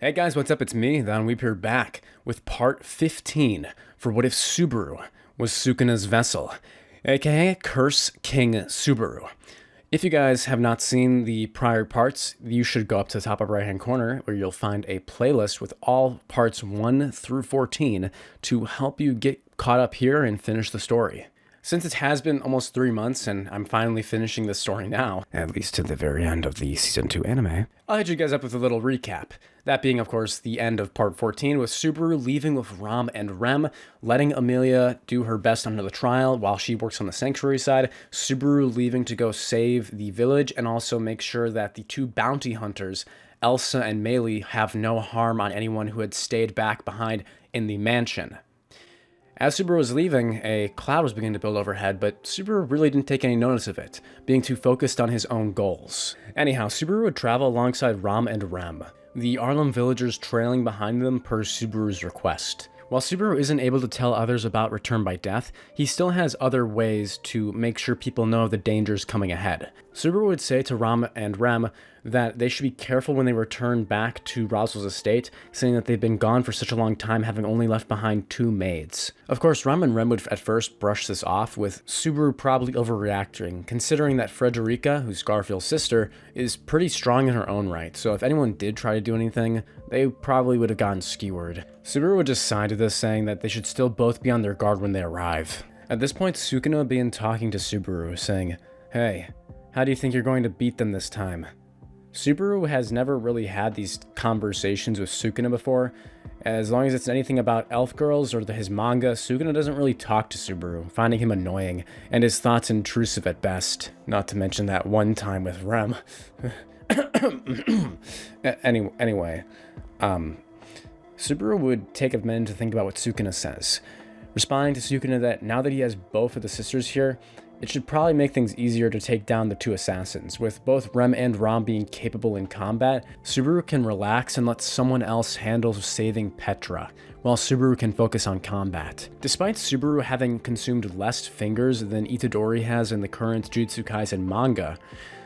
Hey guys, what's up? It's me, Don Weep here back with part 15 for What If Subaru was Sukuna's vessel, aka Curse King Subaru. If you guys have not seen the prior parts, you should go up to the top upper right hand corner where you'll find a playlist with all parts 1 through 14 to help you get caught up here and finish the story. Since it has been almost 3 months and I'm finally finishing this story now, at least to the very end of the Season 2 anime, I'll hit you guys up with a little recap. That being, of course, the end of part 14 with Subaru leaving with Ram and Rem, letting Emillia do her best under the trial while she works on the sanctuary side, Subaru leaving to go save the village and also make sure that the two bounty hunters, Elsa and Meili, have no harm on anyone who had stayed back behind in the mansion. As Subaru was leaving, a cloud was beginning to build overhead, but Subaru really didn't take any notice of it, being too focused on his own goals. Anyhow, Subaru would travel alongside Ram and Rem, the Arlem villagers trailing behind them per Subaru's request. While Subaru isn't able to tell others about Return by Death, he still has other ways to make sure people know the dangers coming ahead. Subaru would say to Ram and Rem that they should be careful when they return back to Roswell's estate, saying that they've been gone for such a long time, having only left behind 2 maids. Of course, Ram and Rem would at first brush this off, with Subaru probably overreacting, considering that Frederica, who's Garfield's sister, is pretty strong in her own right, so if anyone did try to do anything, they probably would have gotten skewered. Subaru would just sigh to this, saying that they should still both be on their guard when they arrive. At this point, Sukuna began talking to Subaru, saying, "Hey, how do you think you're going to beat them this time?" Subaru has never really had these conversations with Sukuna before. As long as it's anything about elf girls or his manga, Sukuna doesn't really talk to Subaru, finding him annoying, and his thoughts intrusive at best. Not to mention that one time with Rem. Anyway, Subaru would take a minute to think about what Sukuna says, responding to Sukuna that now that he has both of the sisters here, it should probably make things easier to take down the 2 assassins. With both Rem and Ram being capable in combat, Subaru can relax and let someone else handle saving Petra, while Subaru can focus on combat. Despite Subaru having consumed less fingers than Itadori has in the current Jujutsu Kaisen manga,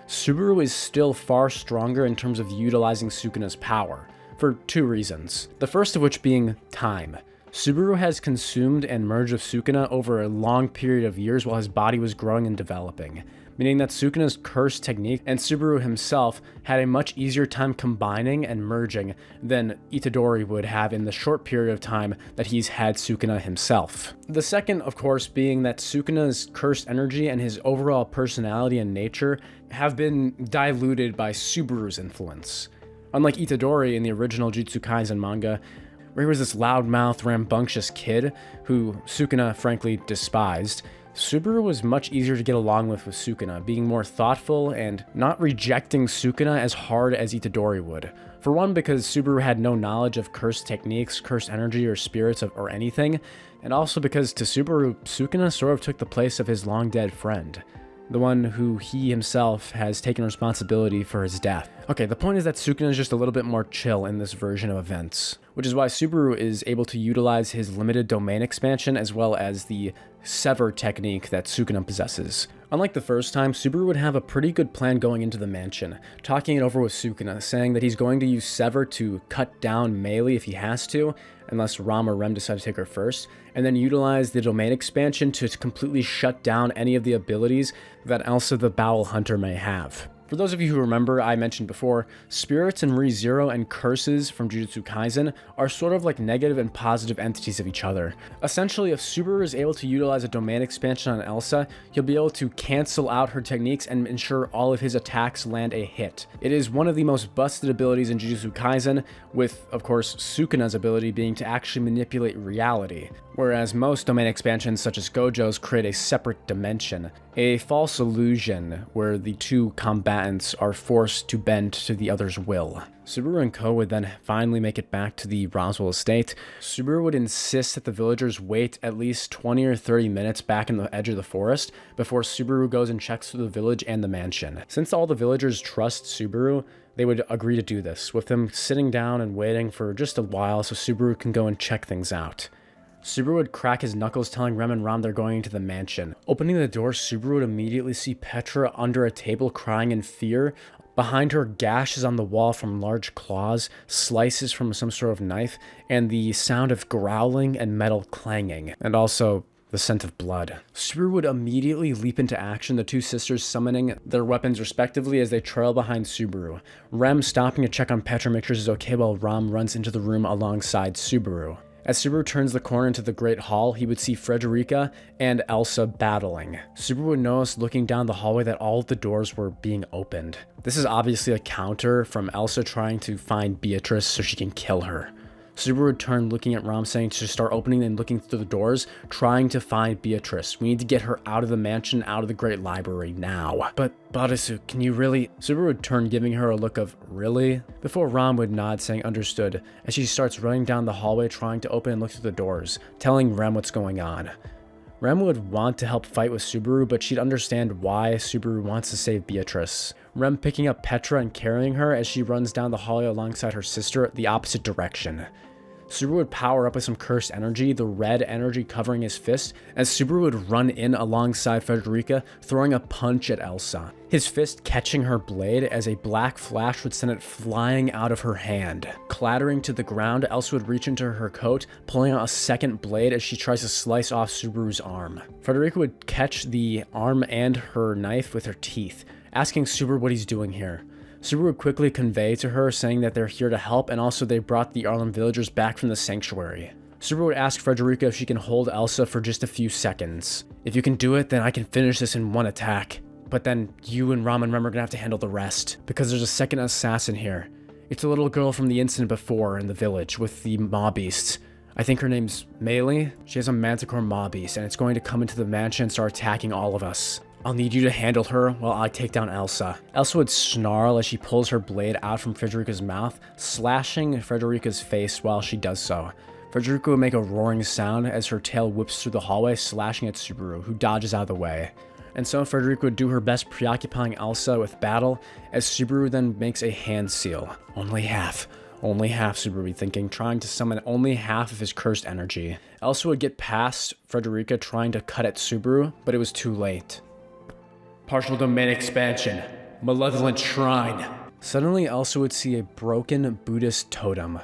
Subaru is still far stronger in terms of utilizing Sukuna's power, for 2 reasons. The first of which being time. Subaru has consumed and merged with Sukuna over a long period of years while his body was growing and developing, meaning that Sukuna's curse technique and Subaru himself had a much easier time combining and merging than Itadori would have in the short period of time that he's had Sukuna himself. The second, of course, being that Sukuna's cursed energy and his overall personality and nature have been diluted by Subaru's influence. Unlike Itadori in the original Jujutsu Kaisen manga, where he was this loudmouth, rambunctious kid who Sukuna frankly despised, Subaru was much easier to get along with Sukuna, being more thoughtful and not rejecting Sukuna as hard as Itadori would. For one, because Subaru had no knowledge of cursed techniques, cursed energy, or spirits or anything, and also because to Subaru, Sukuna sort of took the place of his long-dead friend, the one who he himself has taken responsibility for his death. Okay, the point is that Sukuna is just a little bit more chill in this version of events, which is why Subaru is able to utilize his limited domain expansion as well as the sever technique that Sukuna possesses. Unlike the first time, Subaru would have a pretty good plan going into the mansion, talking it over with Sukuna, saying that he's going to use sever to cut down Meili if he has to, unless Ram or Rem decide to take her first, and then utilize the domain expansion to completely shut down any of the abilities that Elsa the Bowel Hunter may have. For those of you who remember, I mentioned before, spirits in ReZero and curses from Jujutsu Kaisen are sort of like negative and positive entities of each other. Essentially, if Subaru is able to utilize a domain expansion on Elsa, he'll be able to cancel out her techniques and ensure all of his attacks land a hit. It is one of the most busted abilities in Jujutsu Kaisen, with, of course, Sukuna's ability being to actually manipulate reality, whereas most domain expansions such as Gojo's create a separate dimension, a false illusion where the 2 combatants are forced to bend to the other's will. Subaru and Co would then finally make it back to the Roswell estate. Subaru would insist that the villagers wait at least 20 or 30 minutes back in the edge of the forest before Subaru goes and checks through the village and the mansion. Since all the villagers trust Subaru, they would agree to do this, with them sitting down and waiting for just a while so Subaru can go and check things out. Subaru would crack his knuckles telling Rem and Ram they're going into the mansion. Opening the door, Subaru would immediately see Petra under a table crying in fear, Behind her, gashes on the wall from large claws, slices from some sort of knife, and the sound of growling and metal clanging, and also the scent of blood. Subaru would immediately leap into action, the two sisters summoning their weapons respectively as they trail behind Subaru. Rem stopping to check on Petra, make sure she's okay, while Ram runs into the room alongside Subaru. As Subaru turns the corner into the Great Hall, he would see Frederica and Elsa battling. Subaru would notice looking down the hallway that all of the doors were being opened. This is obviously a counter from Elsa trying to find Beatrice so she can kill her. Subaru would turn looking at Ram saying to start opening and looking through the doors, trying to find Beatrice. We need to get her out of the mansion, out of the Great Library now. But Barisu, can you really? Subaru would turn, giving her a look of really? Before Ram would nod saying understood, as she starts running down the hallway trying to open and look through the doors, telling Rem what's going on. Rem would want to help fight with Subaru, but she'd understand why Subaru wants to save Beatrice. Rem picking up Petra and carrying her as she runs down the hallway alongside her sister the opposite direction. Subaru would power up with some cursed energy, the red energy covering his fist, as Subaru would run in alongside Frederica, throwing a punch at Elsa. His fist catching her blade as a black flash would send it flying out of her hand. Clattering to the ground, Elsa would reach into her coat, pulling out a second blade as she tries to slice off Subaru's arm. Frederica would catch the arm and her knife with her teeth, asking Subaru what he's doing here. Subaru would quickly convey to her, saying that they're here to help, and also they brought the Arlen villagers back from the sanctuary. Subaru would ask Frederica if she can hold Elsa for just a few seconds. If you can do it, then I can finish this in one attack. But then you and Rem are gonna have to handle the rest, because there's a second assassin here. It's a little girl from the incident before in the village with the mob beasts. I think her name's Meili. She has a manticore mob beast, and it's going to come into the mansion and start attacking all of us. I'll need you to handle her while I take down Elsa. Elsa would snarl as she pulls her blade out from Frederica's mouth, slashing Frederica's face while she does so. Frederica would make a roaring sound as her tail whips through the hallway, slashing at Subaru, who dodges out of the way. And so Frederica would do her best, preoccupying Elsa with battle, as Subaru then makes a hand seal. Only half, Subaru would be thinking, trying to summon only half of his cursed energy. Elsa would get past Frederica trying to cut at Subaru, but it was too late. Partial domain expansion. Malevolent shrine. Suddenly, Elsa would see a broken Buddhist totem,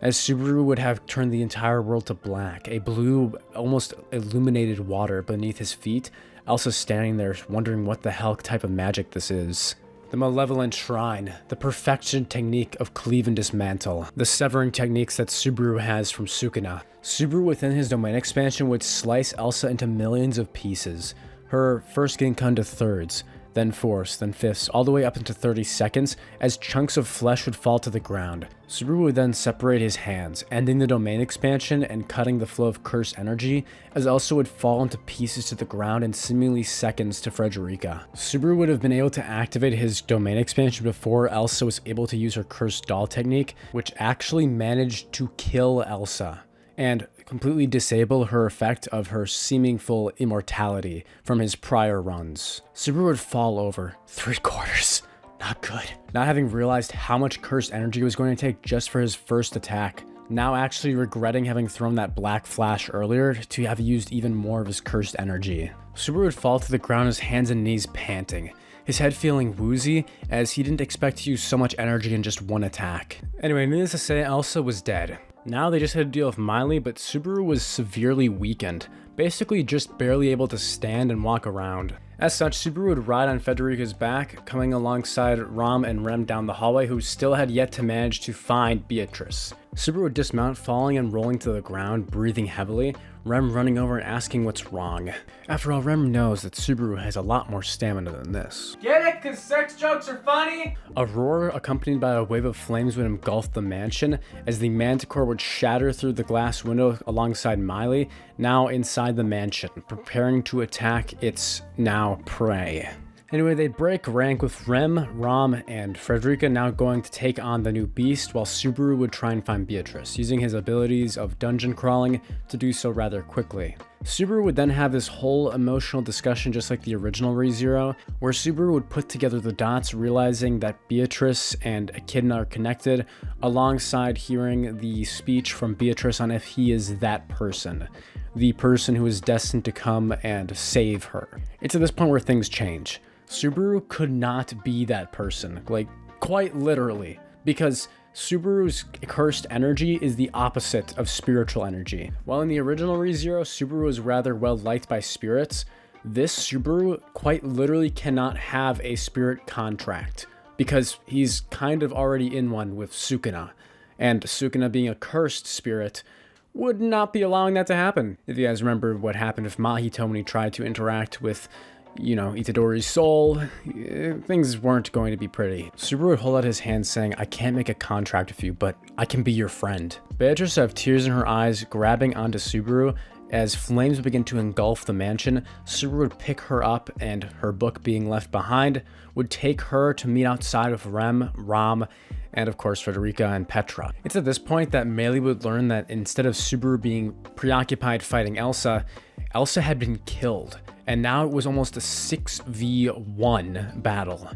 as Subaru would have turned the entire world to black, a blue, almost illuminated water beneath his feet. Elsa standing there, wondering what the hell type of magic this is. The Malevolent Shrine, the perfection technique of cleave and dismantle, the severing techniques that Subaru has from Sukuna. Subaru within his domain expansion would slice Elsa into millions of pieces, her first getting cut into thirds, then fourths, then fifths, all the way up into 30 seconds, as chunks of flesh would fall to the ground. Subaru would then separate his hands, ending the domain expansion and cutting the flow of cursed energy, as Elsa would fall into pieces to the ground in seemingly seconds to Frederica. Subaru would have been able to activate his domain expansion before Elsa was able to use her cursed doll technique, which actually managed to kill Elsa and completely disable her effect of her seeming full immortality from his prior runs. Subaru would fall over, 3/4. Not good. Not having realized how much cursed energy it was going to take just for his first attack. Now actually regretting having thrown that black flash earlier to have used even more of his cursed energy. Subaru would fall to the ground, his hands and knees panting, his head feeling woozy as he didn't expect to use so much energy in just one attack. Anyway, needless to say, Elsa was dead. Now they just had to deal with Meili, but Subaru was severely weakened, basically just barely able to stand and walk around. As such, Subaru would ride on Frederica's back, coming alongside Ram and Rem down the hallway, who still had yet to manage to find Beatrice. Subaru would dismount, falling and rolling to the ground, breathing heavily, Rem running over and asking what's wrong. After all, Rem knows that Subaru has a lot more stamina than this. Get it? 'Cause sex jokes are funny? A roar accompanied by a wave of flames would engulf the mansion as the manticore would shatter through the glass window alongside Meili, now inside the mansion, preparing to attack its now prey. Anyway, they'd break rank with Rem, Ram, and Frederica now going to take on the new beast, while Subaru would try and find Beatrice, using his abilities of dungeon crawling to do so rather quickly. Subaru would then have this whole emotional discussion just like the original ReZero, where Subaru would put together the dots, realizing that Beatrice and Echidna are connected, alongside hearing the speech from Beatrice on if he is that person, the person who is destined to come and save her. It's at this point where things change. Subaru could not be that person. Like, Quite literally, because Subaru's cursed energy is the opposite of spiritual energy. While in the original ReZero, Subaru was rather well liked by spirits, this Subaru quite literally cannot have a spirit contract because he's kind of already in one with Sukuna, and Sukuna being a cursed spirit would not be allowing that to happen. If you guys remember what happened with Mahito when he tried to interact with, Itadori's soul, things weren't going to be pretty. Subaru would hold out his hand saying, I can't make a contract with you, but I can be your friend. Beatrice would have tears in her eyes, grabbing onto Subaru. As flames would begin to engulf the mansion, Subaru would pick her up, and her book being left behind would take her to meet outside with Rem, Ram, and of course Frederica and Petra. It's at this point that Meili would learn that instead of Subaru being preoccupied fighting Elsa, Elsa had been killed, and now it was almost a 6v1 battle.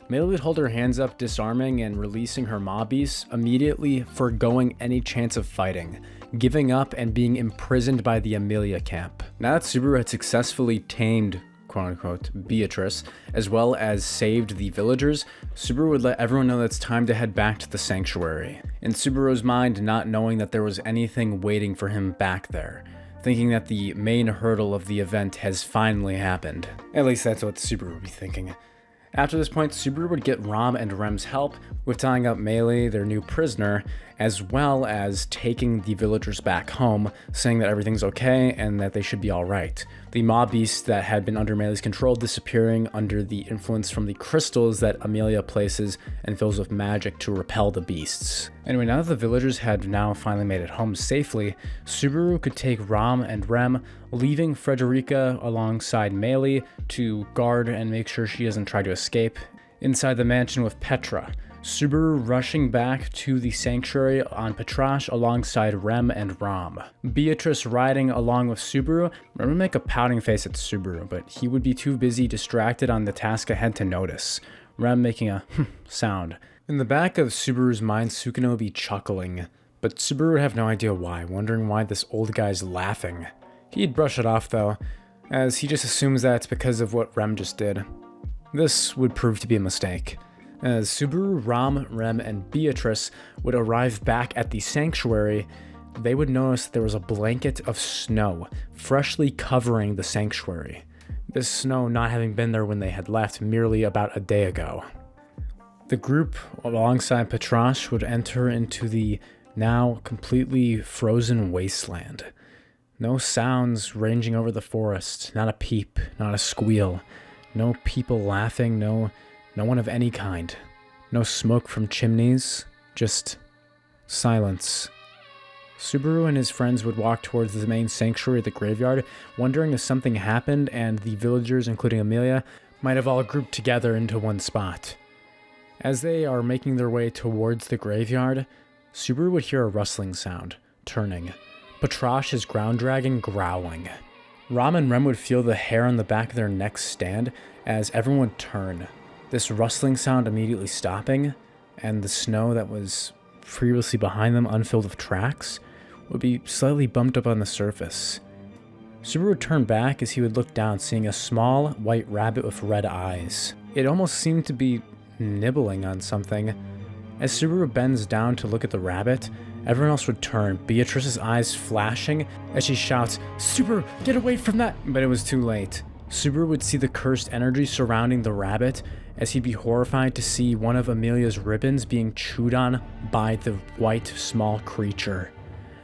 Meili would hold her hands up, disarming and releasing her mobbies, immediately foregoing any chance of fighting, giving up and being imprisoned by the Emillia camp. Now that Subaru had successfully tamed, quote-unquote, Beatrice, as well as saved the villagers, Subaru would let everyone know that it's time to head back to the sanctuary. In Subaru's mind, not knowing that there was anything waiting for him back there, thinking that the main hurdle of the event has finally happened. At least that's what Subaru would be thinking. After this point, Subaru would get Ram and Rem's help with tying up Meili, their new prisoner, as well as taking the villagers back home, saying that everything's okay and that they should be alright. The mob beasts that had been under Meili's control disappearing under the influence from the crystals that Emillia places and fills with magic to repel the beasts. Anyway, now that the villagers had now finally made it home safely, Subaru could take Ram and Rem, leaving Frederica alongside Meili to guard and make sure she doesn't try to escape. Inside the mansion with Petra, Subaru rushing back to the sanctuary on Petrash alongside Rem and Ram. Beatrice riding along with Subaru. Rem would make a pouting face at Subaru, but he would be too busy distracted on the task ahead to notice. Rem making a sound. In the back of Subaru's mind, Sukuna would be chuckling, but Subaru would have no idea why, wondering why this old guy's laughing. He'd brush it off though, as he just assumes that it's because of what Rem just did. This would prove to be a mistake, as Subaru, Ram, Rem, and Beatrice would arrive back at the sanctuary. They would notice that there was a blanket of snow freshly covering the sanctuary. This snow not having been there when they had left merely about a day ago. The group, alongside Petrash, would enter into the now completely frozen wasteland. No sounds ranging over the forest, not a peep, not a squeal, no people laughing, no one of any kind. No smoke from chimneys, just silence. Subaru and his friends would walk towards the main sanctuary at the graveyard, wondering if something happened and the villagers, including Emillia, might have all grouped together into one spot. As they are making their way towards the graveyard, Subaru would hear a rustling sound, turning. Petrash is ground dragging, growling. Ram and Rem would feel the hair on the back of their necks stand as everyone would turn. This rustling sound immediately stopping, and the snow that was previously behind them unfilled with tracks would be slightly bumped up on the surface. Subaru would turn back as he would look down, seeing a small white rabbit with red eyes. It almost seemed to be nibbling on something. As Subaru bends down to look at the rabbit, everyone else would turn, Beatrice's eyes flashing as she shouts, "Subaru, get away from that!" But it was too late. Subaru would see the cursed energy surrounding the rabbit as he'd be horrified to see one of Emilia's ribbons being chewed on by the white small creature.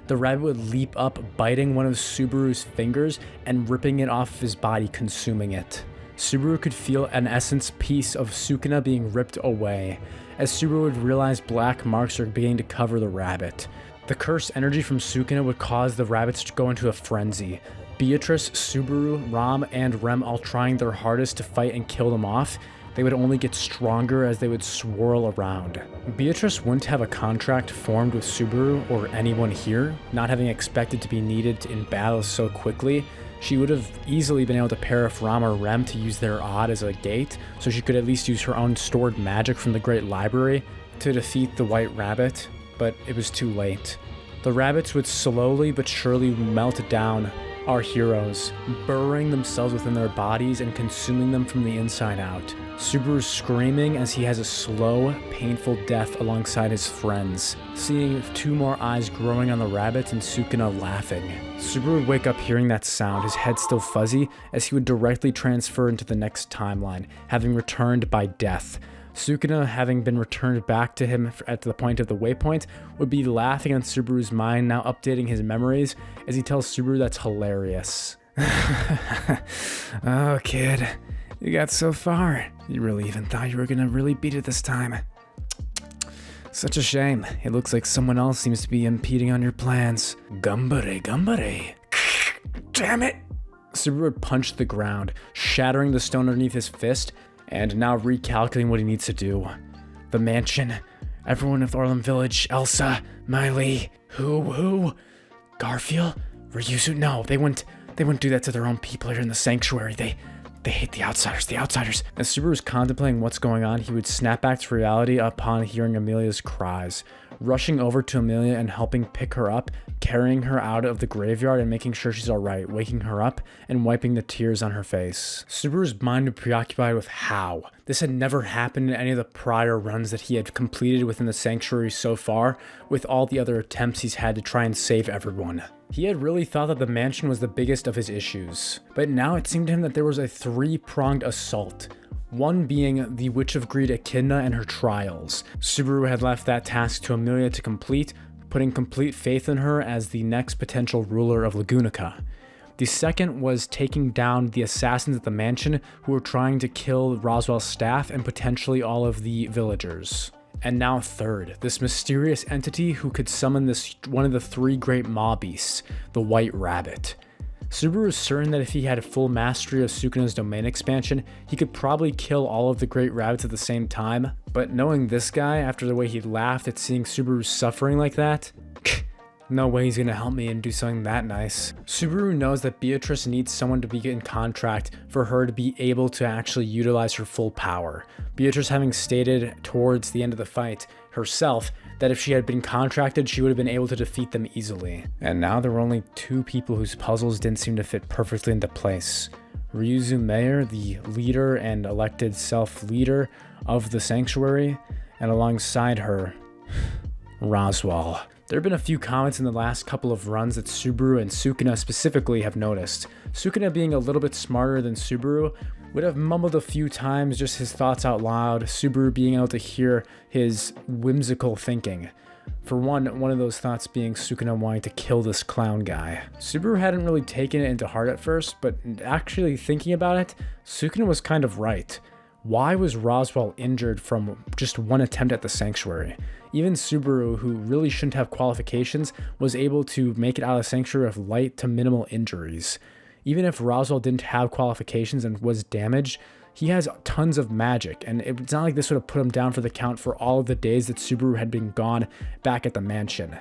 The rabbit would leap up, biting one of Subaru's fingers and ripping it off of his body, consuming it. Subaru could feel an essence piece of Sukuna being ripped away, as Subaru would realize black marks are beginning to cover the rabbit. The cursed energy from Sukuna would cause the rabbits to go into a frenzy. Beatrice, Subaru, Ram, and Rem all trying their hardest to fight and kill them off. They would only get stronger as they would swirl around. Beatrice wouldn't have a contract formed with Subaru or anyone here, not having expected to be needed in battle so quickly. She would have easily been able to pair with Ram or Rem to use their odd as a gate, so she could at least use her own stored magic from the Great Library to defeat the White Rabbit, but it was too late. The rabbits would slowly but surely melt down, Our heroes, burrowing themselves within their bodies and consuming them from the inside out. Subaru's screaming as he has a slow, painful death alongside his friends, seeing 2 more eyes growing on the rabbit and Sukuna laughing. Subaru would wake up hearing that sound, his head still fuzzy, as he would directly transfer into the next timeline, having returned by death. Sukuna, having been returned back to him at the point of the waypoint, would be laughing on Subaru's mind, now updating his memories, as he tells Subaru that's hilarious. Oh, kid, you got so far. You really even thought you were gonna really beat it this time. Such a shame. It looks like someone else seems to be impeding on your plans. Gambare. Damn it! Subaru would punch the ground, shattering the stone underneath his fist, and now recalculating what he needs to do. The mansion, everyone of Orlam Village, Elsa, Miley, who? Garfield? Ryuzu? No, they wouldn't do that to their own people here in the sanctuary. They hate the outsiders. As Subaru was contemplating what's going on, he would snap back to reality upon hearing Emilia's cries. Rushing over to Emillia and helping pick her up, carrying her out of the graveyard and making sure she's alright, waking her up and wiping the tears on her face. Subaru's mind was preoccupied with how. This had never happened in any of the prior runs that he had completed within the sanctuary so far, with all the other attempts he's had to try and save everyone. He had really thought that the mansion was the biggest of his issues, but now it seemed to him that there was a 3-pronged assault. One being the Witch of Greed Echidna and her trials. Subaru had left that task to Emillia to complete, putting complete faith in her as the next potential ruler of Lagunica. The second was taking down the assassins at the mansion who were trying to kill Roswell's staff and potentially all of the villagers. And now third, this mysterious entity who could summon one of the 3 great maw beasts, the White Rabbit. Subaru was certain that if he had full mastery of Sukuna's domain expansion, he could probably kill all of the great rabbits at the same time, but knowing this guy, after the way he laughed at seeing Subaru suffering like that, no way he's gonna help me and do something that nice. Subaru knows that Beatrice needs someone to be in contract for her to be able to actually utilize her full power. Beatrice having stated towards the end of the fight herself that if she had been contracted, she would have been able to defeat them easily. And now there were only 2 people whose puzzles didn't seem to fit perfectly into place. Ryuzu Mayor, the leader and elected self-leader of the sanctuary, and alongside her, Roswell. There have been a few comments in the last couple of runs that Subaru and Sukuna specifically have noticed. Sukuna, being a little bit smarter than Subaru, would have mumbled a few times just his thoughts out loud, Subaru being able to hear his whimsical thinking. For one of those thoughts being Sukuna wanting to kill this clown guy. Subaru hadn't really taken it into heart at first, but actually thinking about it, Sukuna was kind of right. Why was Roswell injured from just one attempt at the sanctuary? Even Subaru, who really shouldn't have qualifications, was able to make it out of the sanctuary with light to minimal injuries. Even if Roswell didn't have qualifications and was damaged, he has tons of magic, and it's not like this would have put him down for the count for all of the days that Subaru had been gone back at the mansion.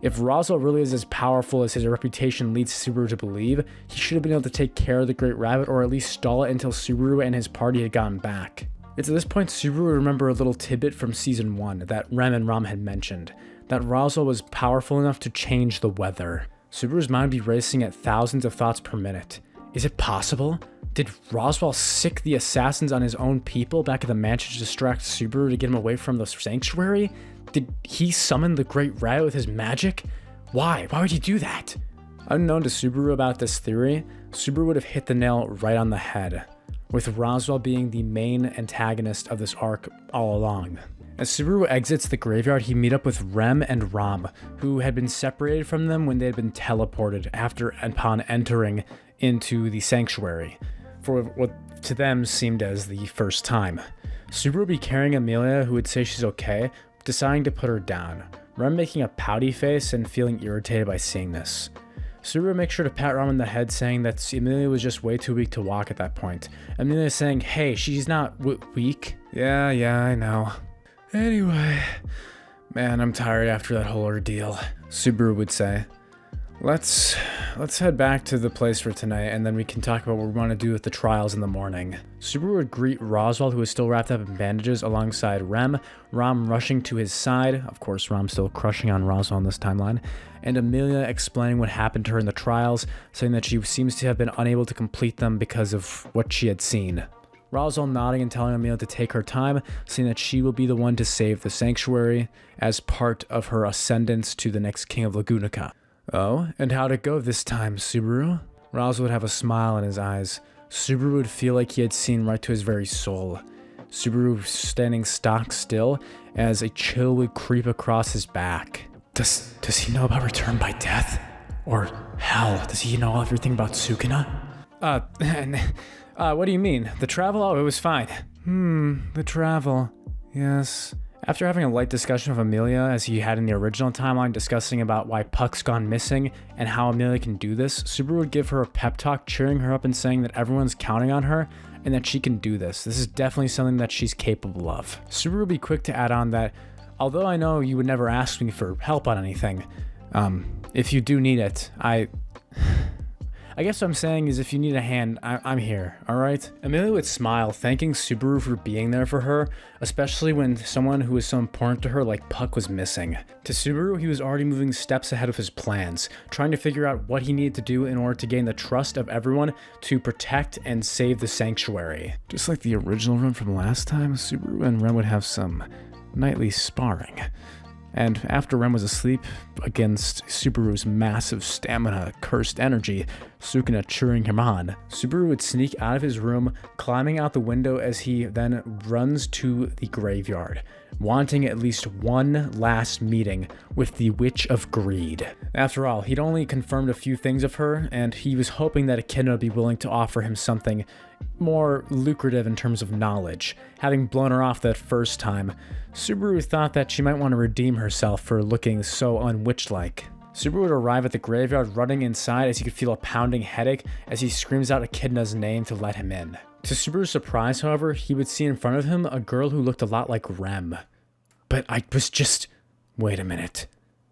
If Roswell really is as powerful as his reputation leads Subaru to believe, he should have been able to take care of the Great Rabbit, or at least stall it until Subaru and his party had gotten back. It's at this point Subaru would remember a little tidbit from Season 1 that Rem and Ram had mentioned, that Roswell was powerful enough to change the weather. Subaru's mind would be racing at thousands of thoughts per minute. Is it possible? Did Roswell sick the assassins on his own people back at the mansion to distract Subaru to get him away from the sanctuary? Did he summon the Great Rabbit with his magic? Why? Why would he do that? Unknown to Subaru about this theory, Subaru would have hit the nail right on the head, with Roswell being the main antagonist of this arc all along. As Subaru exits the graveyard, he meets up with Rem and Ram, who had been separated from them when they had been teleported upon entering into the sanctuary, for what to them seemed as the first time. Subaru would be carrying Emillia, who would say she's okay, deciding to put her down. Rem making a pouty face and feeling irritated by seeing this. Subaru makes sure to pat Ram on the head, saying that Emillia was just way too weak to walk at that point. Emillia saying, hey, she's not weak. Yeah, I know. Anyway, man, I'm tired after that whole ordeal, Subaru would say. Let's let's head back to the place for tonight, and then we can talk about what we want to do with the trials in the morning. Subaru would greet Roswell, who was still wrapped up in bandages, alongside Rem, Rom rushing to his side, of course Rom still crushing on Roswell in this timeline, and Emillia explaining what happened to her in the trials, saying that she seems to have been unable to complete them because of what she had seen. Roswell nodding and telling Emillia to take her time, saying that she will be the one to save the sanctuary as part of her ascendance to the next king of Lagunica. Oh, and how'd it go this time, Subaru? Roswell would have a smile in his eyes. Subaru would feel like he had seen right to his very soul. Subaru standing stock still as a chill would creep across his back. Does he know about return by death? Or hell, does he know everything about Sukuna? What do you mean? The travel? Oh, it was fine. The travel. Yes. After having a light discussion with Emillia, as he had in the original timeline, discussing about why Puck's gone missing and how Emillia can do this, Subaru would give her a pep talk, cheering her up and saying that everyone's counting on her and that she can do this. This is definitely something that she's capable of. Subaru would be quick to add on that, although I know you would never ask me for help on anything, if you do need it, I guess what I'm saying is if you need a hand, I'm here, alright? Emillia would smile, thanking Subaru for being there for her, especially when someone who was so important to her like Puck was missing. To Subaru, he was already moving steps ahead of his plans, trying to figure out what he needed to do in order to gain the trust of everyone to protect and save the sanctuary. Just like the original run from last time, Subaru and Ren would have some nightly sparring. And after Rem was asleep, against Subaru's massive stamina, cursed energy, Sukuna cheering him on, Subaru would sneak out of his room, climbing out the window as he then runs to the graveyard, wanting at least one last meeting with the Witch of Greed. After all, he'd only confirmed a few things of her, and he was hoping that Echidna would be willing to offer him something more lucrative in terms of knowledge. Having blown her off that first time, Subaru thought that she might want to redeem herself for looking so unwitch-like. Subaru would arrive at the graveyard running inside as he could feel a pounding headache as he screams out Echidna's name to let him in. To Subaru's surprise, however, he would see in front of him a girl who looked a lot like Rem. But I was just... Wait a minute.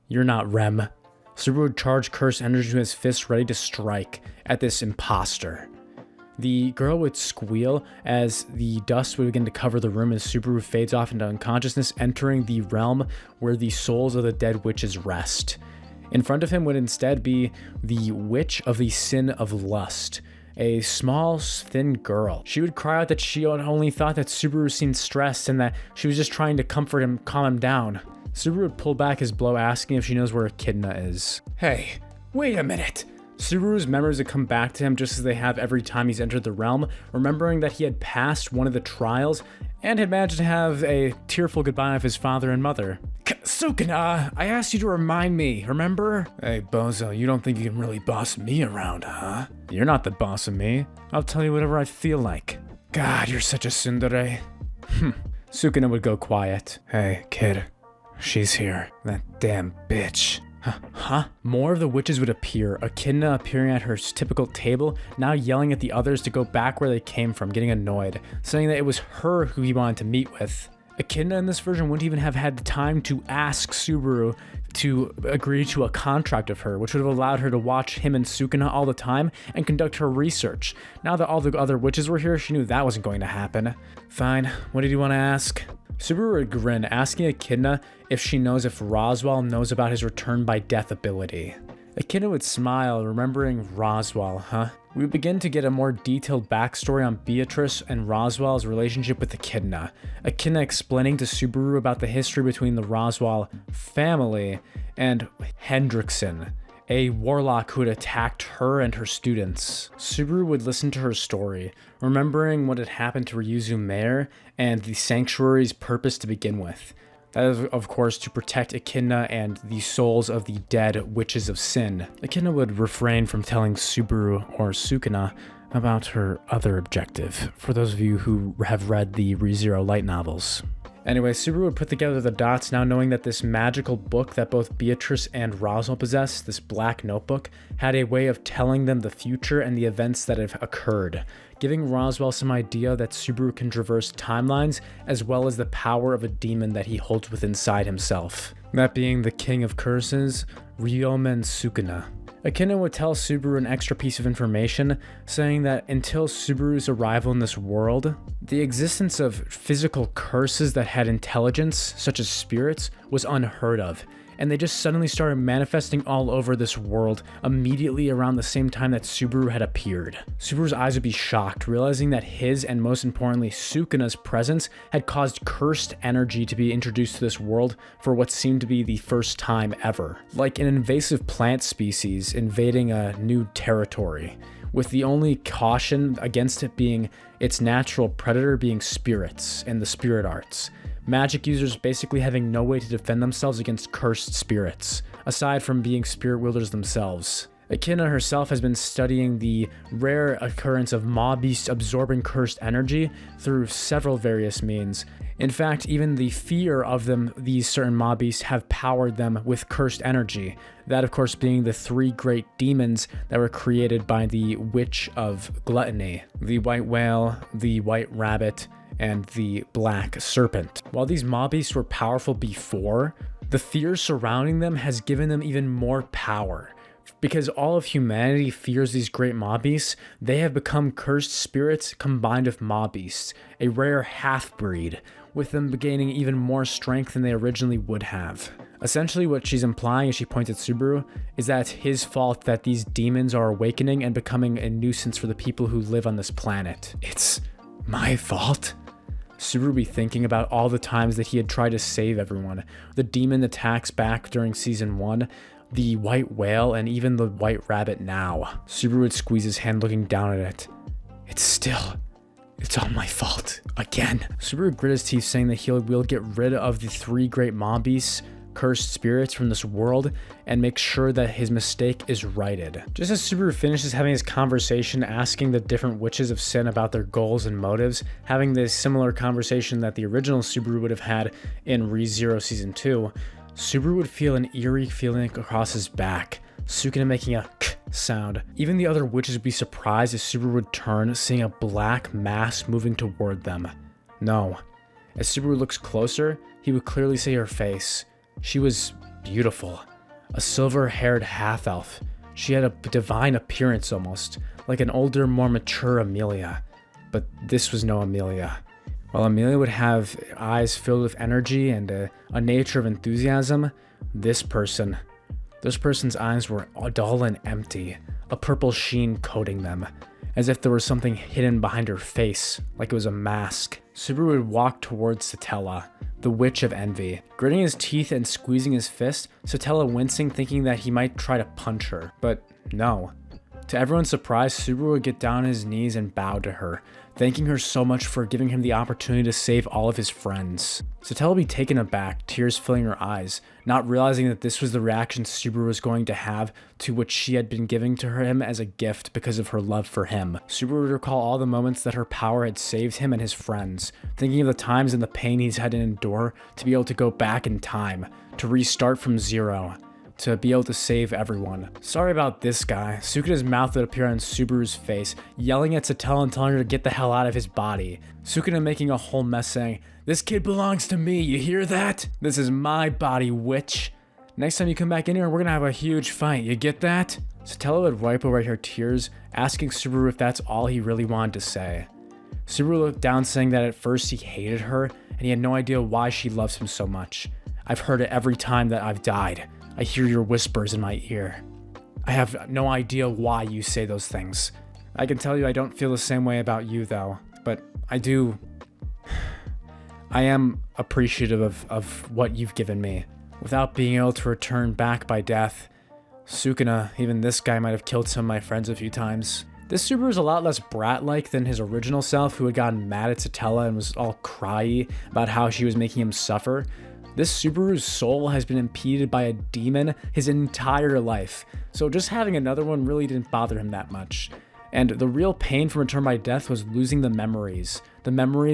You're not Rem. Subaru would charge cursed energy to his fist, ready to strike at this imposter. The girl would squeal as the dust would begin to cover the room as Subaru fades off into unconsciousness, entering the realm where the souls of the dead witches rest. In front of him would instead be the Witch of the Sin of Lust, a small, thin girl. She would cry out that she only thought that Subaru seemed stressed and that she was just trying to comfort him, calm him down. Subaru would pull back his blow, asking if she knows where Echidna is. Hey, wait a minute! Subaru's memories would come back to him just as they have every time he's entered the realm, remembering that he had passed one of the trials and had managed to have a tearful goodbye of his father and mother. Sukuna, I asked you to remind me, remember? Hey, bozo, you don't think you can really boss me around, huh? You're not the boss of me. I'll tell you whatever I feel like. God, you're such a tsundere. Sukuna would go quiet. Hey, kid. She's here. That damn bitch. Huh? More of the witches would appear, Echidna appearing at her typical table, now yelling at the others to go back where they came from, getting annoyed, saying that it was her who he wanted to meet with. Echidna in this version wouldn't even have had the time to ask Subaru to agree to a contract of her, which would have allowed her to watch him and Sukuna all the time and conduct her research. Now that all the other witches were here, she knew that wasn't going to happen. Fine, what did you want to ask? Subaru would grin, asking Echidna if she knows if Roswell knows about his return by death ability. Echidna would smile, remembering Roswell, huh? We begin to get a more detailed backstory on Beatrice and Roswell's relationship with Echidna. Echidna explaining to Subaru about the history between the Roswell family and Hendrickson, a warlock who had attacked her and her students. Subaru would listen to her story, remembering what had happened to Ryuzu Mayor and the sanctuary's purpose to begin with. That is, of course, to protect Echidna and the souls of the dead witches of sin. Echidna would refrain from telling Subaru or Sukuna about her other objective, for those of you who have read the ReZero light novels. Anyway, Subaru would put together the dots, now knowing that this magical book that both Beatrice and Roswell possess, this black notebook, had a way of telling them the future and the events that have occurred, giving Roswell some idea that Subaru can traverse timelines, as well as the power of a demon that he holds within inside himself. That being the King of Curses, Ryomen Sukuna. Akina would tell Subaru an extra piece of information, saying that until Subaru's arrival in this world, the existence of physical curses that had intelligence, such as spirits, was unheard of, and they just suddenly started manifesting all over this world immediately around the same time that Subaru had appeared. Subaru's eyes would be shocked, realizing that his, and most importantly Sukuna's presence, had caused cursed energy to be introduced to this world for what seemed to be the first time ever. Like an invasive plant species invading a new territory, with the only caution against it being its natural predator being spirits and the spirit arts. Magic users basically having no way to defend themselves against cursed spirits, aside from being spirit wielders themselves. Akina herself has been studying the rare occurrence of maw beasts absorbing cursed energy through several various means. In fact, even the fear of them, these certain maw beasts, have powered them with cursed energy. That, of course, being the 3 great demons that were created by the Witch of Gluttony: the white whale, the white rabbit, and the black serpent. While these maw beasts were powerful before, the fear surrounding them has given them even more power. Because all of humanity fears these great maw beasts, they have become cursed spirits combined with maw beasts, a rare half-breed, with them gaining even more strength than they originally would have. Essentially what she's implying as she points at Subaru is that it's his fault that these demons are awakening and becoming a nuisance for the people who live on this planet. It's my fault? Subaru would be thinking about all the times that he had tried to save everyone. The demon attacks back during season 1, the white whale, and even the white rabbit now. Subaru would squeeze his hand looking down at it. It's all my fault. Again. Subaru grit his teeth, saying that he will get rid of the 3 great maw beasts, cursed spirits from this world, and make sure that his mistake is righted. Just as Subaru finishes having his conversation, asking the different witches of sin about their goals and motives, having this similar conversation that the original Subaru would have had in ReZero Season 2, Subaru would feel an eerie feeling across his back, Sukuna making a k sound. Even the other witches would be surprised as Subaru would turn, seeing a black mass moving toward them. No. As Subaru looks closer, he would clearly see her face. She was beautiful. A silver-haired half-elf. She had a divine appearance almost, like an older, more mature Emillia. But this was no Emillia. While Emillia would have eyes filled with energy and a nature of enthusiasm, this person's eyes were dull and empty, a purple sheen coating them, as if there was something hidden behind her face, like it was a mask. Subaru would walk towards Satella, the Witch of Envy. Gritting his teeth and squeezing his fist, Satella wincing, thinking that he might try to punch her. But no. To everyone's surprise, Subaru would get down on his knees and bow to her, thanking her so much for giving him the opportunity to save all of his friends. Satella would be taken aback, tears filling her eyes, not realizing that this was the reaction Subaru was going to have to what she had been giving to him as a gift because of her love for him. Subaru would recall all the moments that her power had saved him and his friends, thinking of the times and the pain he's had to endure to be able to go back in time, to restart from zero, to be able to save everyone. Sorry about this guy. Sukuna's mouth would appear on Subaru's face, yelling at Satella and telling her to get the hell out of his body. Sukuna making a whole mess, saying, "This kid belongs to me, you hear that? This is my body, witch. Next time you come back in here, we're gonna have a huge fight, you get that?" Satella would wipe away her tears, asking Subaru if that's all he really wanted to say. Subaru looked down, saying that at first he hated her, and he had no idea why she loves him so much. "I've heard it every time that I've died. I hear your whispers in my ear. I have no idea why you say those things. I can tell you I don't feel the same way about you though, but I do. I am appreciative of what you've given me. Without being able to return back by death, Sukuna, even this guy might have killed some of my friends a few times." This Subaru is a lot less brat-like than his original self, who had gotten mad at Satella and was all cryy about how she was making him suffer. This Subaru's soul has been impeded by a demon his entire life, so just having another one really didn't bother him that much. And the real pain from Return by Death was losing the memories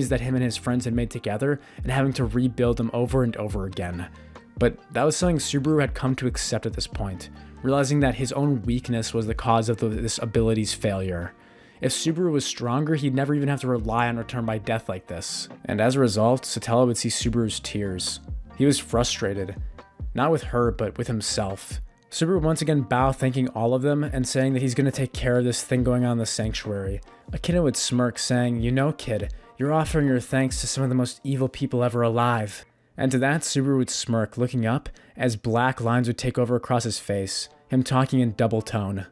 that him and his friends had made together, and having to rebuild them over and over again. But that was something Subaru had come to accept at this point, realizing that his own weakness was the cause of this ability's failure. If Subaru was stronger, he'd never even have to rely on Return by Death like this. And as a result, Satella would see Subaru's tears. He was frustrated, not with her, but with himself. Subaru would once again bow, thanking all of them and saying that he's going to take care of this thing going on in the sanctuary. Echidna would smirk, saying, "You know, kid, you're offering your thanks to some of the most evil people ever alive." And to that, Subaru would smirk, looking up as black lines would take over across his face, him talking in double tone.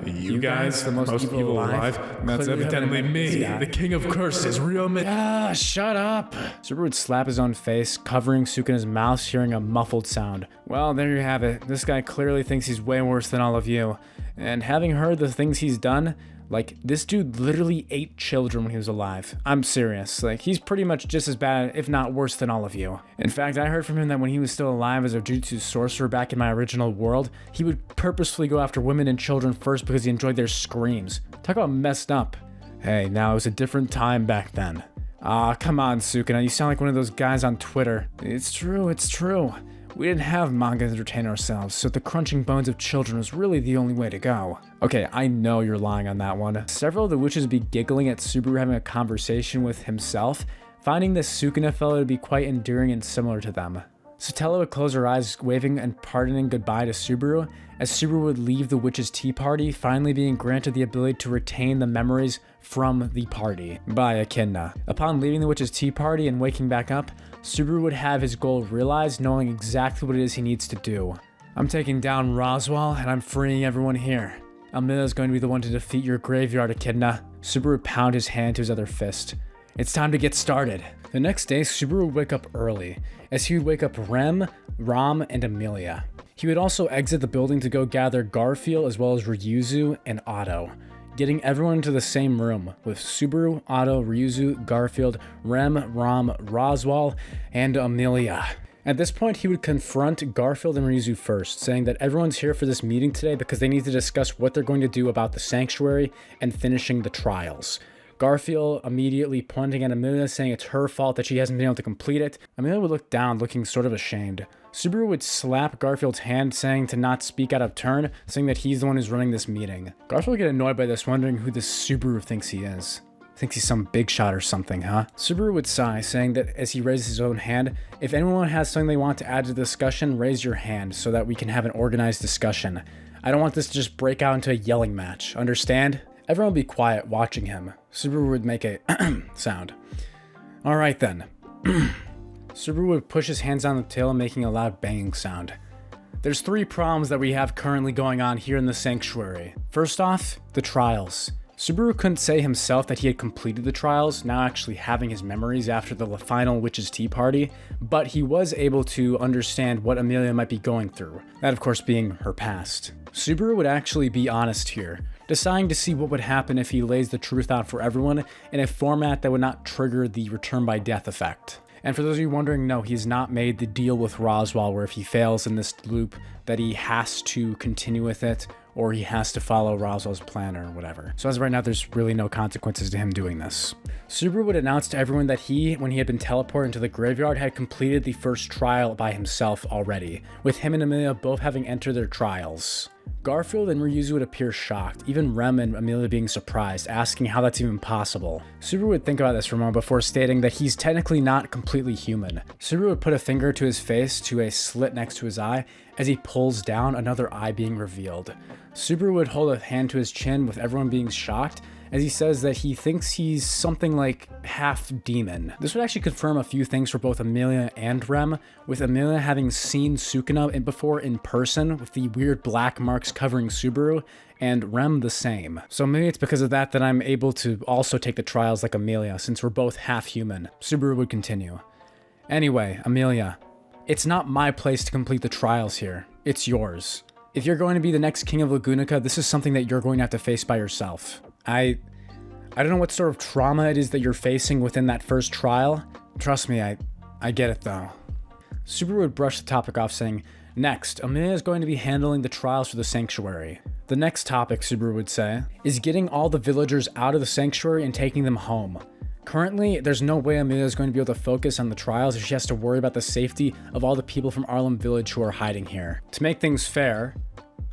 You guys, the most evil alive? That's evidently me, the king of curses, real me. Ah, shut up! Subaru would slap his own face, covering Sukuna's mouth, hearing a muffled sound. Well, there you have it. This guy clearly thinks he's way worse than all of you. And having heard the things he's done, like, this dude literally ate children when he was alive. I'm serious. Like, he's pretty much just as bad, if not worse than all of you. In fact, I heard from him that when he was still alive as a jutsu sorcerer back in my original world, he would purposefully go after women and children first because he enjoyed their screams. Talk about messed up. Hey, now it was a different time back then. Ah, come on, Sukuna. You sound like one of those guys on Twitter. It's true, it's true. We didn't have manga to entertain ourselves, so the crunching bones of children was really the only way to go. Okay, I know you're lying on that one. Several of the witches would be giggling at Subaru having a conversation with himself, finding this Sukuna fellow to be quite endearing and similar to them. Sotella would close her eyes, waving and pardoning goodbye to Subaru, as Subaru would leave the witches' tea party, finally being granted the ability to retain the memories from the party by Echidna. Upon leaving the witches' tea party and waking back up, Subaru would have his goal realized, knowing exactly what it is he needs to do. I'm taking down Roswell, and I'm freeing everyone here. Emillia is going to be the one to defeat your graveyard, Echidna. Subaru would pound his hand to his other fist. It's time to get started. The next day, Subaru would wake up early, as he would wake up Rem, Ram, and Emillia. He would also exit the building to go gather Garfield as well as Ryuzu and Otto, getting everyone into the same room with Subaru, Otto, Ryuzu, Garfield, Rem, Ram, Roswell, and Emillia. At this point, he would confront Garfield and Ryuzu first, saying that everyone's here for this meeting today because they need to discuss what they're going to do about the sanctuary and finishing the trials. Garfield immediately pointing at Emillia, saying it's her fault that she hasn't been able to complete it. Emillia would look down, looking sort of ashamed. Subaru would slap Garfield's hand, saying to not speak out of turn, saying that he's the one who's running this meeting. Garfield would get annoyed by this, wondering who this Subaru thinks he is. Thinks he's some big shot or something, huh? Subaru would sigh, saying that as he raises his own hand, if anyone has something they want to add to the discussion, raise your hand so that we can have an organized discussion. I don't want this to just break out into a yelling match, understand? Everyone would be quiet, watching him. Subaru would make a sound. Alright then. Subaru would push his hands on the table, making a loud banging sound. There's 3 problems that we have currently going on here in the sanctuary. First off, the trials. Subaru couldn't say himself that he had completed the trials, now actually having his memories after the final witch's tea party, but he was able to understand what Emillia might be going through, that of course being her past. Subaru would actually be honest here, deciding to see what would happen if he lays the truth out for everyone in a format that would not trigger the return by death effect. And for those of you wondering, no, he's not made the deal with Roswell where if he fails in this loop that he has to continue with it or he has to follow Roswell's plan or whatever. So as of right now, there's really no consequences to him doing this. Subaru would announce to everyone that he, when he had been teleported into the graveyard, had completed the first trial by himself already, with him and Emillia both having entered their trials. Garfield and Ryuzu would appear shocked, even Rem and Emillia being surprised, asking how that's even possible. Subaru would think about this for a moment before stating that he's technically not completely human. Subaru would put a finger to his face to a slit next to his eye as he pulls down, another eye being revealed. Subaru would hold a hand to his chin with everyone being shocked as he says that he thinks he's something like half demon. This would actually confirm a few things for both Emillia and Rem, with Emillia having seen Sukuna before in person with the weird black marks covering Subaru, and Rem the same. So maybe it's because of that that I'm able to also take the trials like Emillia, since we're both half human. Subaru would continue. Anyway, Emillia, it's not my place to complete the trials here. It's yours. If you're going to be the next king of Lagunica, this is something that you're going to have to face by yourself. I don't know what sort of trauma it is that you're facing within that first trial. Trust me, I get it though. Subaru would brush the topic off, saying, next, Emillia is going to be handling the trials for the sanctuary. The next topic, Subaru would say, is getting all the villagers out of the sanctuary and taking them home. Currently, there's no way Emillia is going to be able to focus on the trials if she has to worry about the safety of all the people from Arlem Village who are hiding here. To make things fair,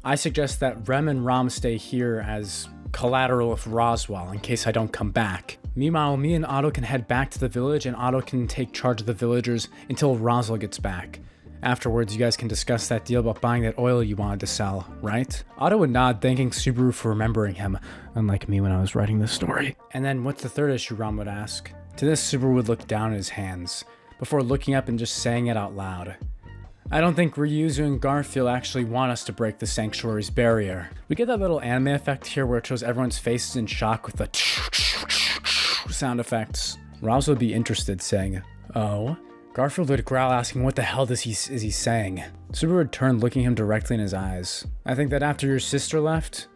I suggest that Rem and Ram stay here as collateral of Roswell in case I don't come back. Meanwhile, me and Otto can head back to the village and Otto can take charge of the villagers until Roswell gets back. Afterwards, you guys can discuss that deal about buying that oil you wanted to sell, right? Otto would nod, thanking Subaru for remembering him, unlike me when I was writing this story. And then what's the third issue, Ram would ask. To this, Subaru would look down at his hands, before looking up and just saying it out loud. I don't think Ryuzu and Garfield actually want us to break the Sanctuary's barrier. We get that little anime effect here where it shows everyone's faces in shock with the sound effects. Roz would be interested, saying, "Oh?" Garfield would growl, asking what the hell is he saying. Subaru would turn, looking him directly in his eyes. I think that after your sister left,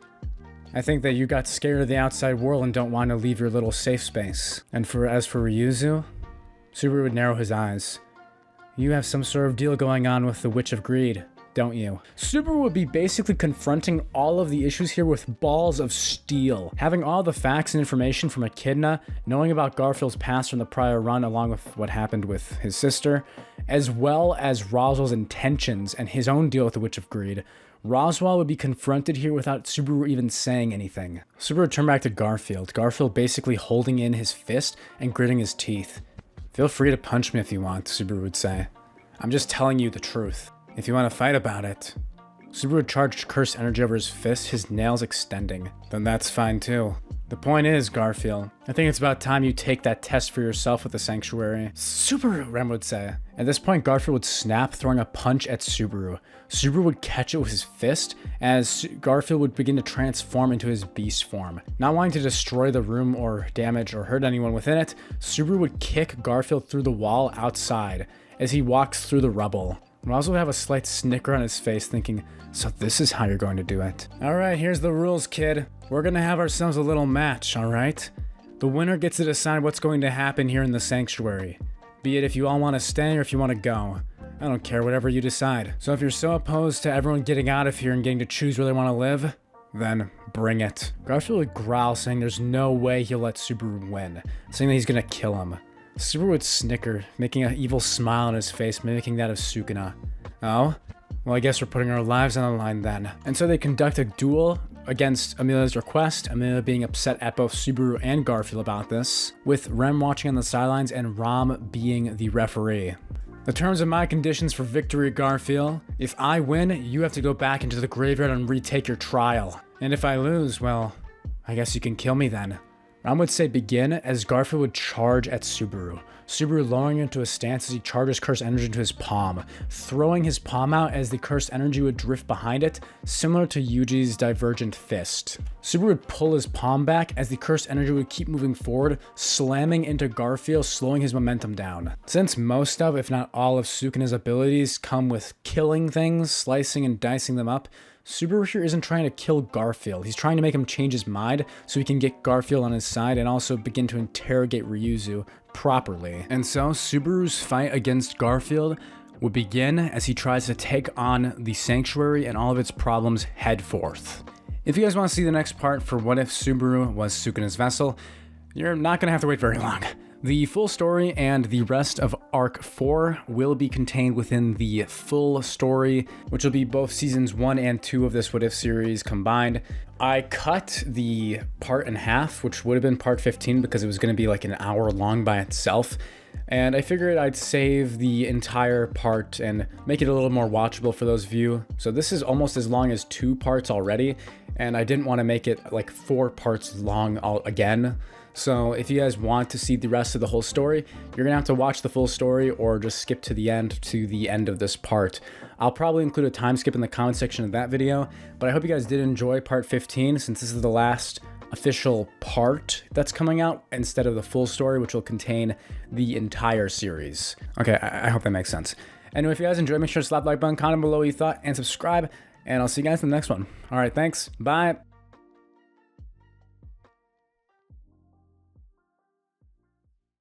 I think that you got scared of the outside world and don't want to leave your little safe space. And as for Ryuzu, Subaru would narrow his eyes. You have some sort of deal going on with the Witch of Greed, don't you? Subaru would be basically confronting all of the issues here with balls of steel. Having all the facts and information from Echidna, knowing about Garfield's past from the prior run along with what happened with his sister, as well as Roswell's intentions and his own deal with the Witch of Greed, Roswell would be confronted here without Subaru even saying anything. Subaru would turn back to Garfield, Garfield basically holding in his fist and gritting his teeth. Feel free to punch me if you want, Subaru would say. I'm just telling you the truth. If you want to fight about it. Subaru would charge cursed energy over his fist, his nails extending. Then that's fine too. The point is, Garfield, I think it's about time you take that test for yourself with the Sanctuary. Subaru, Rem would say. At this point, Garfield would snap, throwing a punch at Subaru. Subaru would catch it with his fist, as Garfield would begin to transform into his beast form. Not wanting to destroy the room or damage or hurt anyone within it, Subaru would kick Garfield through the wall outside as he walks through the rubble. Roswell would have a slight snicker on his face, thinking, so this is how you're going to do it. Alright, here's the rules, kid. We're gonna have ourselves a little match, alright? The winner gets to decide what's going to happen here in the Sanctuary. Be it if you all want to stay or if you want to go. I don't care, whatever you decide. So if you're so opposed to everyone getting out of here and getting to choose where they want to live, then bring it. Garfield would growl, saying there's no way he'll let Subaru win, saying that he's gonna kill him. Subaru would snicker, making an evil smile on his face, mimicking that of Sukuna. Oh? Well, I guess we're putting our lives on the line then. And so they conduct a duel against Emilia's request, Emillia being upset at both Subaru and Garfield about this, with Rem watching on the sidelines and Ram being the referee. The terms of my conditions for victory, Garfield. If I win, you have to go back into the graveyard and retake your trial. And if I lose, well, I guess you can kill me then. Ram would say begin as Garfield would charge at Subaru. Subaru lowering into a stance as he charges cursed energy into his palm, throwing his palm out as the cursed energy would drift behind it, similar to Yuji's divergent fist. Subaru would pull his palm back as the cursed energy would keep moving forward, slamming into Garfield, slowing his momentum down. Since most of, if not all of Sukuna's abilities come with killing things, slicing and dicing them up, Subaru here isn't trying to kill Garfield. He's trying to make him change his mind so he can get Garfield on his side and also begin to interrogate Ryuzu properly. And so Subaru's fight against Garfield would begin as he tries to take on the Sanctuary and all of its problems head forth. If you guys want to see the next part for What If Subaru Was Sukuna's Vessel, you're not going to have to wait very long. The full story and the rest of Arc 4 will be contained within the full story, which will be both seasons 1 and 2 of this What If series combined. I cut the part in half, which would have been part 15 because it was going to be like an hour long by itself. And I figured I'd save the entire part and make it a little more watchable for those of you. So this is almost as long as 2 parts already, and I didn't want to make it like 4 parts long again. So if you guys want to see the rest of the whole story, you're gonna have to watch the full story or just skip to the end of this part. I'll probably include a time skip in the comment section of that video, but I hope you guys did enjoy part 15 since this is the last official part that's coming out instead of the full story, which will contain the entire series. Okay, I hope that makes sense. Anyway, if you guys enjoyed, make sure to slap the like button, comment below what you thought, and subscribe, and I'll see you guys in the next one. All right, thanks, bye.